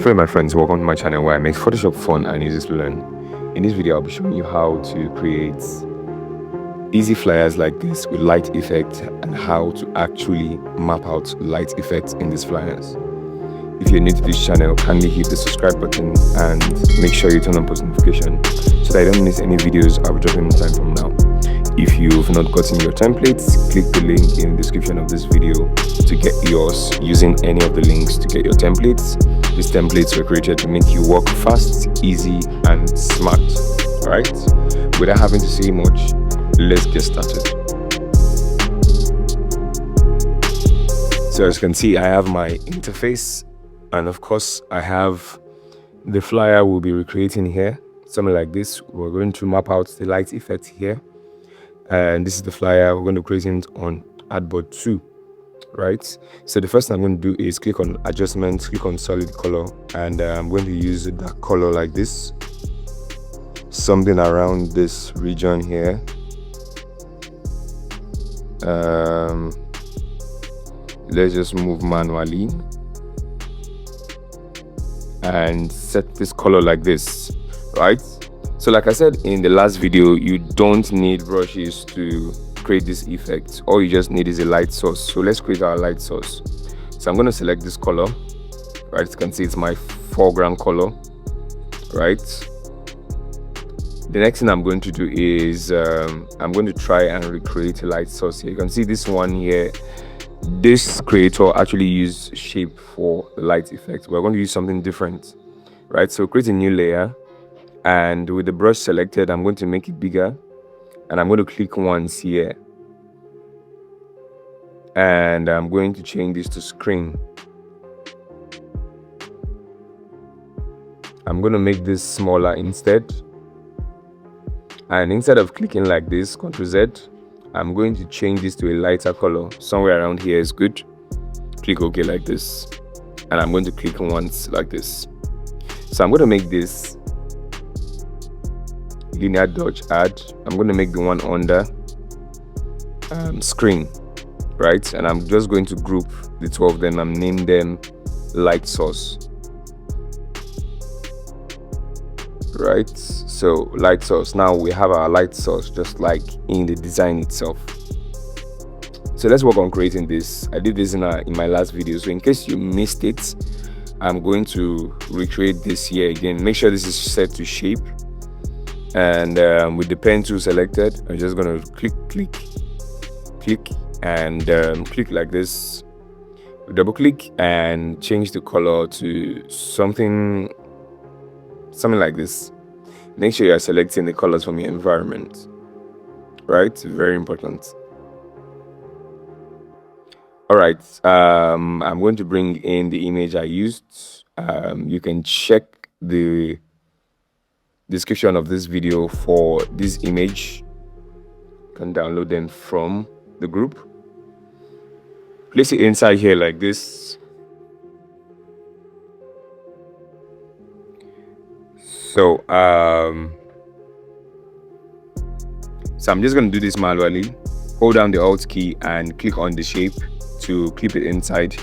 Hello my friends, welcome to my channel where I make Photoshop fun and easy to learn. In this video I'll be showing you how to create easy flyers like this with light effects and how to actually map out light effects in these flyers. If you're new to this channel, kindly hit the subscribe button and make sure you turn on post notification so that I don't miss any videos I'll be dropping in time from now. If you've not gotten your templates, click the link in the description of this video to get yours using any of the links to get your templates. These templates were created to make you work fast, easy, and smart. Alright? Without having to say much, let's get started. So as you can see, I have my interface, and of course I have the flyer we'll be recreating here. Something like this. We're going to map out the light effect here. And this is the flyer we're going to create it on Artboard 2, right? So the first thing I'm going to do is click on adjustments, click on solid color, and I'm going to use that color like this, something around this region here. Let's just move manually and set this color like this, right? So like I said in the last video, you don't need brushes to create this effect. All you just need is a light source. So let's create our light source. So I'm going to select this color, right? You can see it's my foreground color, right? The next thing I'm going to do is I'm going to try and recreate a light source here. You can see this one here. This creator actually used shape for the light effect. We're going to use something different, right? So create a new layer. And with the brush selected, I'm going to make it bigger, and I'm going to click once here, and I'm going to change this to screen. I'm going to make this smaller instead, and instead of clicking like this, Ctrl Z, I'm going to change this to a lighter color. Somewhere around here is good. Click OK like this, and I'm going to click once like this. So I'm going to make this linear dodge add. I'm going to make the one under screen, right? And I'm just going to group the two of them and name them light source, right? So light source. Now we have our light source just like in the design itself. So let's work on creating this. I did this in my last video, so in case you missed it, I'm going to recreate this here again. Make sure this is set to shape, and with the pen tool selected, I'm just going to click and click like this, double click and change the color to something like this. Make sure you're selecting the colors from your environment, right? Very important. All right, I'm going to bring in the image I used. You can check the description of this video for this image. You can download them from the group. Place it inside here like this. So I'm just going to do this manually. Hold down the Alt key and click on the shape to clip it inside,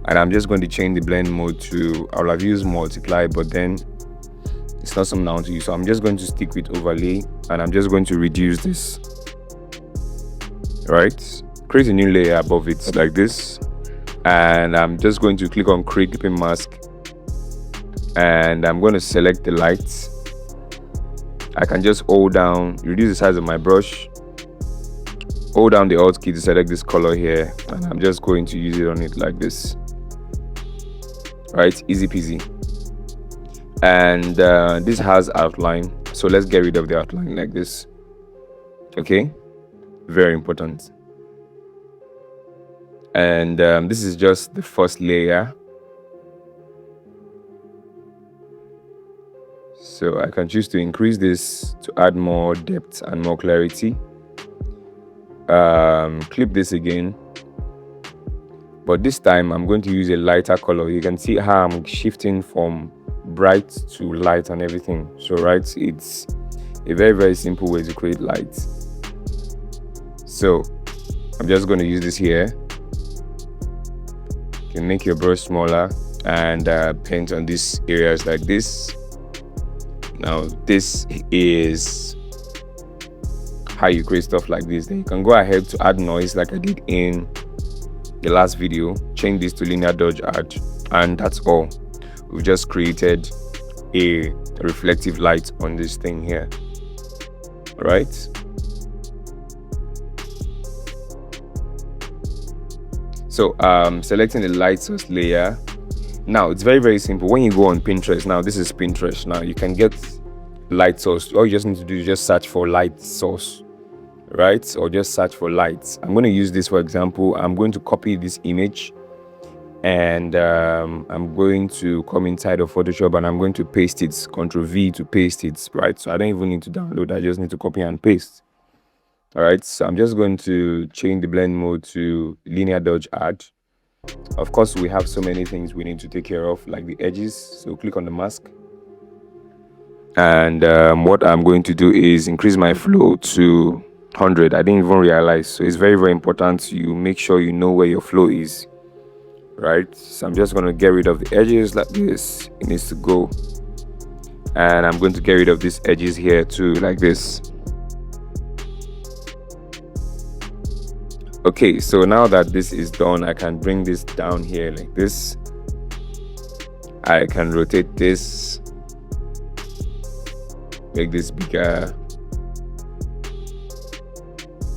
and I'm just going to change the blend mode to, I'll have used multiply, but then it's not something I want to use, so I'm just going to stick with overlay, and I'm just going to reduce this, right? Create a new layer above it like this, and I'm just going to click on create clipping mask, and I'm going to select the light. I can just hold down, reduce the size of my brush, hold down the Alt key to select this color here, and I'm just going to use it on it like this, right? Easy peasy. And this has outline, so let's get rid of the outline like this. Okay, very important. And this is just the first layer, so I can choose to increase this to add more depth and more clarity. Clip this again, but this time I'm going to use a lighter color. You can see how I'm shifting from bright to light and everything. So right, it's a very simple way to create light. So I'm just going to use this here. You can make your brush smaller and paint on these areas like this. Now this is how you create stuff like this. Then you can go ahead to add noise like I did in the last video. Change this to linear dodge add, and that's all. We've just created a reflective light on this thing here. All right, so selecting the light source layer. Now it's very simple. When you go on Pinterest, now this is Pinterest, now you can get light source. All you just need to do is just search for light source, right? Or just search for lights. I'm going to use this for example. I'm going to copy this image, and I'm going to come inside of Photoshop and I'm going to paste it. Ctrl V to paste it, right? So I don't even need to download, I just need to copy and paste. All right, so I'm just going to change the blend mode to linear dodge add. Of course, we have so many things we need to take care of, like the edges. So click on the mask, and what I'm going to do is increase my flow to 100. I didn't even realize. So it's very important you make sure you know where your flow is, right? So I'm just going to get rid of the edges like this. It needs to go, and I'm going to get rid of these edges here too, like this. Okay, so now that this is done, I can bring this down here like this. I can rotate this, make this bigger,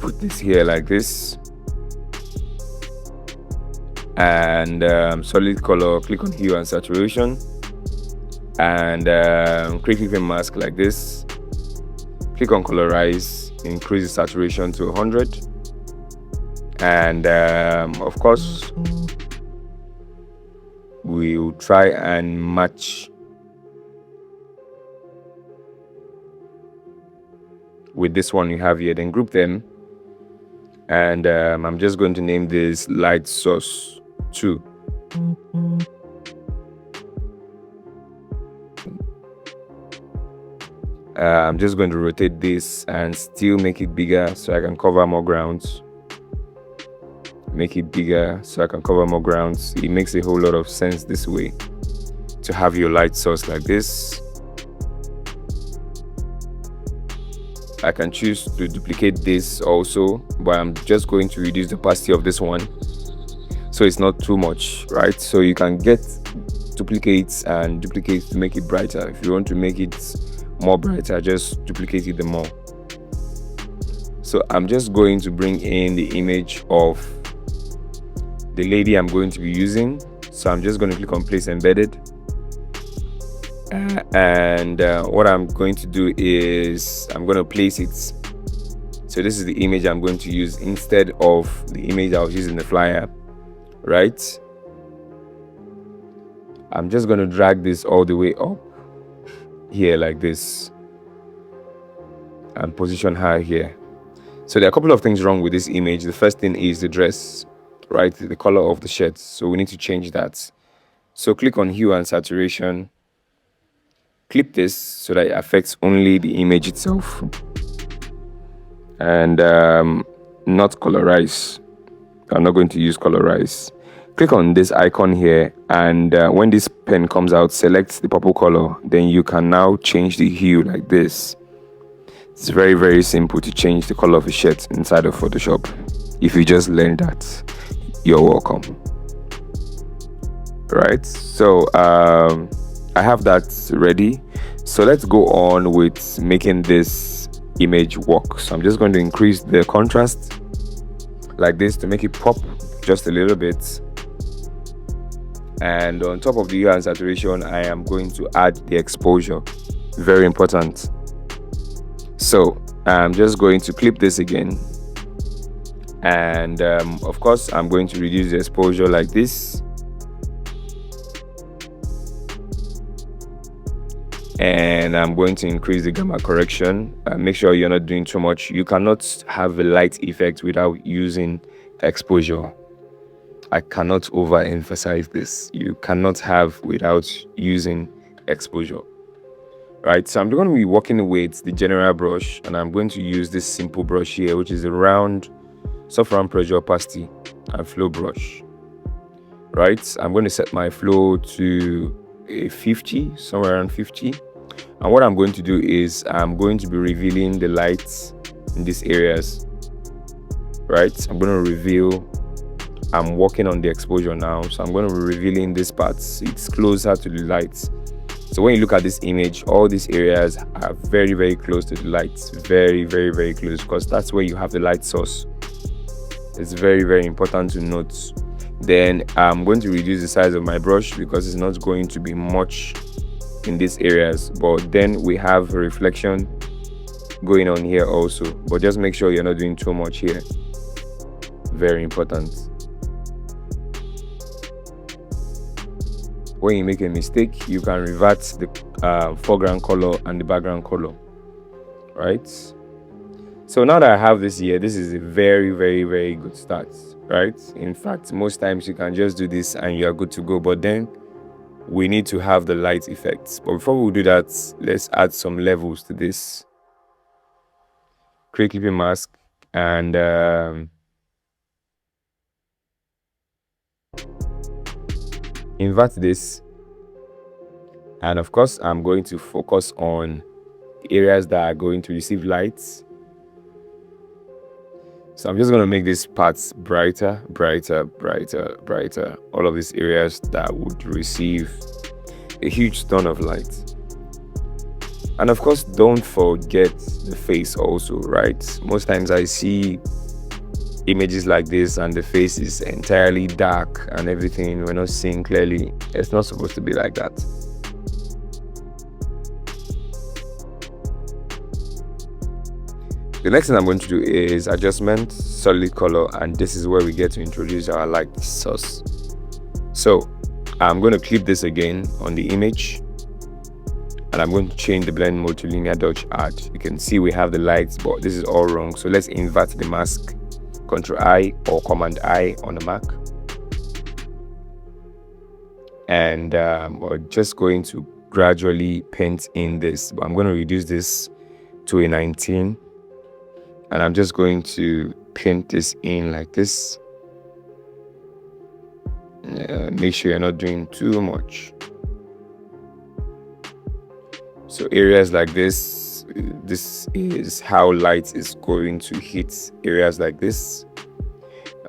put this here like this, and solid color, click on hue and saturation, and click on mask like this, click on colorize, increase the saturation to 100, and of course we'll try and match with this one you have here. Then group them, and I'm just going to name this light source 2. I'm just going to rotate this and still make it bigger so I can cover more grounds. Make it bigger so I can cover more grounds. It makes a whole lot of sense this way to have your light source like this. I can choose to duplicate this also, but I'm just going to reduce the opacity of this one so it's not too much, right? So you can get duplicates and duplicates to make it brighter. If you want to make it more brighter, just duplicate it the more. So I'm just going to bring in the image of the lady I'm going to be using. So I'm just going to click on place embedded, and what I'm going to do is I'm going to place it. So this is the image I'm going to use instead of the image I was using in the flyer, right? I'm just going to drag this all the way up here like this and position her here. So there are a couple of things wrong with this image. The first thing is the dress, right? The color of the shirt. So we need to change that. So click on hue and saturation, clip this so that it affects only the image itself, and not colorize. I'm not going to use colorize. Click on this icon here, and when this pen comes out, select the purple color. Then you can now change the hue like this. It's very simple to change the color of a shirt inside of Photoshop. If you just learned that, you're welcome. Right, so I have that ready. So let's go on with making this image work. So I'm just going to increase the contrast like this to make it pop just a little bit. And on top of the hue and saturation, I am going to add the exposure. Very important. So I'm just going to clip this again, and of course I'm going to reduce the exposure like this, and I'm going to increase the gamma correction. Make sure you're not doing too much. You cannot have a light effect without using exposure. I cannot overemphasize this. You cannot have without using exposure. Right, so I'm going to be working with the general brush, and I'm going to use this simple brush here, which is a round soft round pressure opacity and flow brush. right? I'm going to set my flow to a 50, somewhere around 50. And what I'm going to do is I'm going to be revealing the lights in these areas, right? I'm going to reveal, I'm working on the exposure now, so I'm going to be revealing this part. It's closer to the lights. So when you look at this image, all these areas are very, very close to the lights. Very, very, very close, because that's where you have the light source. It's very, very important to note. Then I'm going to reduce the size of my brush because it's not going to be much in these areas. But then we have a reflection going on here also. But just make sure you're not doing too much here. Very important. When you make a mistake, you can revert the foreground color and the background color, right? So now that I have this here, this is a very, very, very good start, right? In fact, most times you can just do this and you are good to go, but then we need to have the light effects. But before we do that, let's add some levels to this. Create clipping mask and invert this. And of course, I'm going to focus on areas that are going to receive lights. So I'm just going to make these parts brighter, brighter, brighter, brighter. All of these areas that would receive a huge ton of light. And of course, don't forget the face also, right? Most times I see images like this and the face is entirely dark and everything, we're not seeing clearly. It's not supposed to be like that. The next thing I'm going to do is adjustment, solid color, and this is where we get to introduce our light source. So I'm going to clip this again on the image, and I'm going to change the blend mode to linear dodge add. You can see we have the lights, but this is all wrong. So let's invert the mask, Ctrl I or Command I on the Mac. And we're just going to gradually paint in this, but I'm going to reduce this to a 19. And I'm just going to paint this in like this. Make sure you're not doing too much. So areas like this is how light is going to hit areas like this.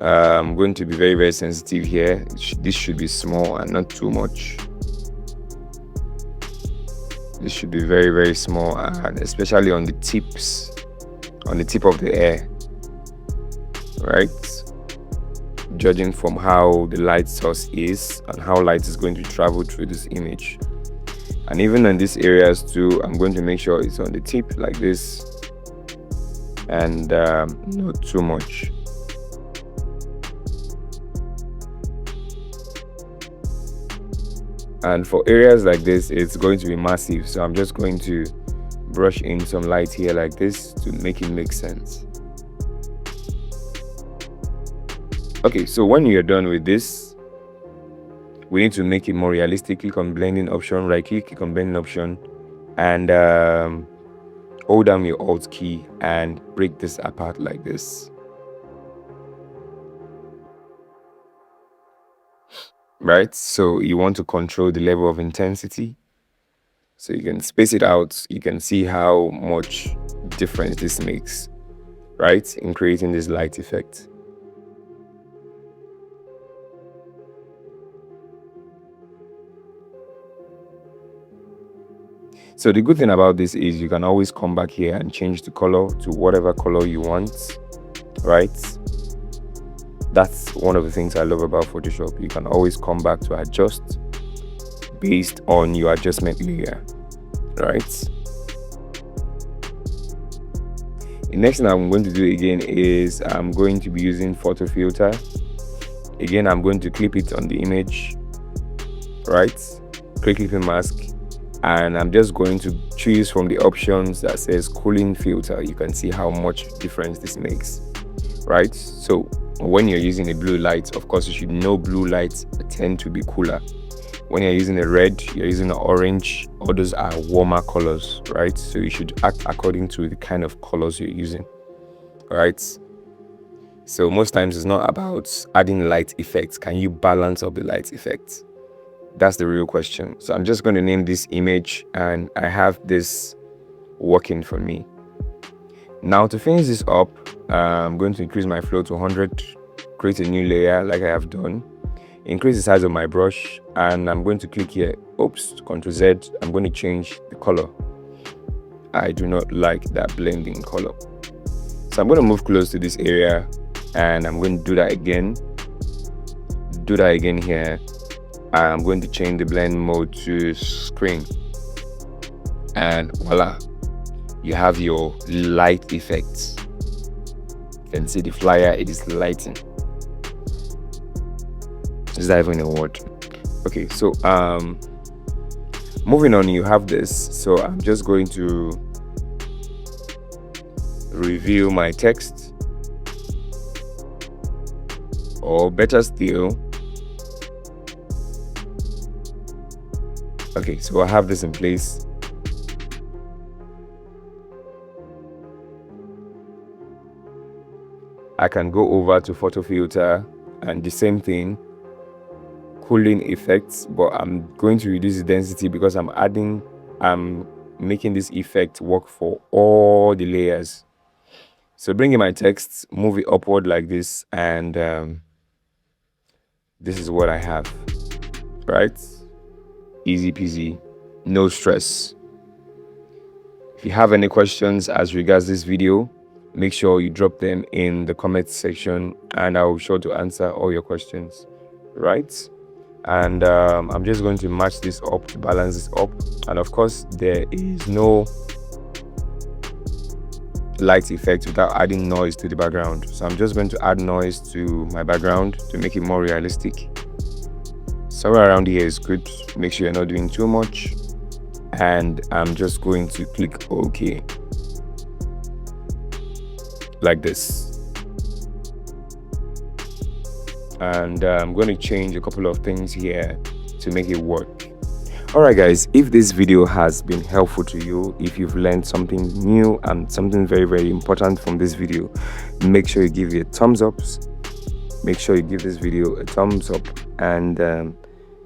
I'm going to be very, very sensitive here. This should be small and not too much. This should be very, very small, and especially on the tips. On the tip of the air, right? Judging from how the light source is and how light is going to travel through this image. And even in these areas too, I'm going to make sure it's on the tip like this and not too much. And for areas like this, it's going to be massive, so I'm just going to brush in some light here like this to make it make sense. Okay, so when you're done with this, we need to make it more realistic. Click on blending option, right click on blending option, and hold down your alt key and break this apart like this. Right, so you want to control the level of intensity. So you can space it out. You can see how much difference this makes, right, in creating this light effect. So the good thing about this is you can always come back here and change the color to whatever color you want, right? That's one of the things I love about Photoshop. You can always come back to adjust based on your adjustment layer, right? The next thing I'm going to do again is I'm going to be using photo filter. Again, I'm going to clip it on the image, right? Create clipping mask, and I'm just going to choose from the options that says cooling filter. You can see how much difference this makes, right? So when you're using a blue light, of course you should know blue lights tend to be cooler. When you're using a red, you're using an orange, all those are warmer colors, right? So you should act according to the kind of colors you're using, right? So most times it's not about adding light effects. Can you balance up the light effects? That's the real question. So I'm just going to name this image, and I have this working for me. Now to finish this up, I'm going to increase my flow to 100, create a new layer like I have done, increase the size of my brush, and I'm going to click here, Ctrl Z. I'm going to change the color. I do not like that blending color. So I'm going to move close to this area, and I'm going to do that again. Do that again here. I'm going to change the blend mode to screen, and voila, you have your light effects. You can see the flyer, it is lighting. Is that even a word? Okay, so moving on, you have this. So I'm just going to review my text, or better still, okay, so I have this in place. I can go over to photo filter and the same thing, cooling effects, but I'm going to reduce the density because I'm making this effect work for all the layers. So bring in my text, move it upward like this, and this is what I have, right? Easy peasy, no stress. If you have any questions as regards this video, make sure you drop them in the comment section, and I'll be sure to answer all your questions, right? And I'm just going to match this up to balance this up. And of course, there is no light effect without adding noise to the background. So I'm just going to add noise to my background to make it more realistic. Somewhere around here is good. Make sure you're not doing too much. And I'm just going to click OK. Like this. And I'm going to change a couple of things here to make it work. Alright guys, if this video has been helpful to you, if you've learned something new and something very, very important from this video, make sure you give it a thumbs up. Make sure you give this video a thumbs up, and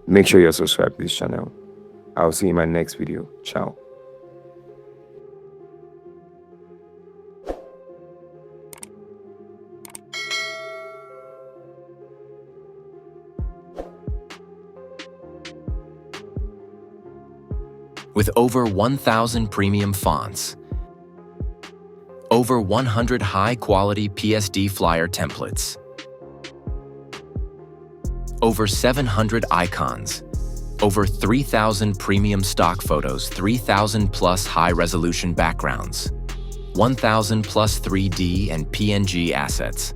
make sure you're subscribed to this channel. I'll see you in my next video. Ciao. With over 1,000 premium fonts, over 100 high-quality PSD flyer templates, over 700 icons, over 3,000 premium stock photos, 3,000 plus high-resolution backgrounds, 1,000 plus 3D and PNG assets,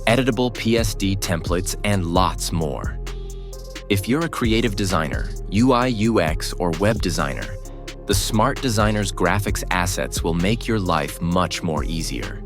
editable PSD templates, and lots more. If you're a creative designer, UI, UX, or web designer, the Smart Designer's graphics assets will make your life much more easier.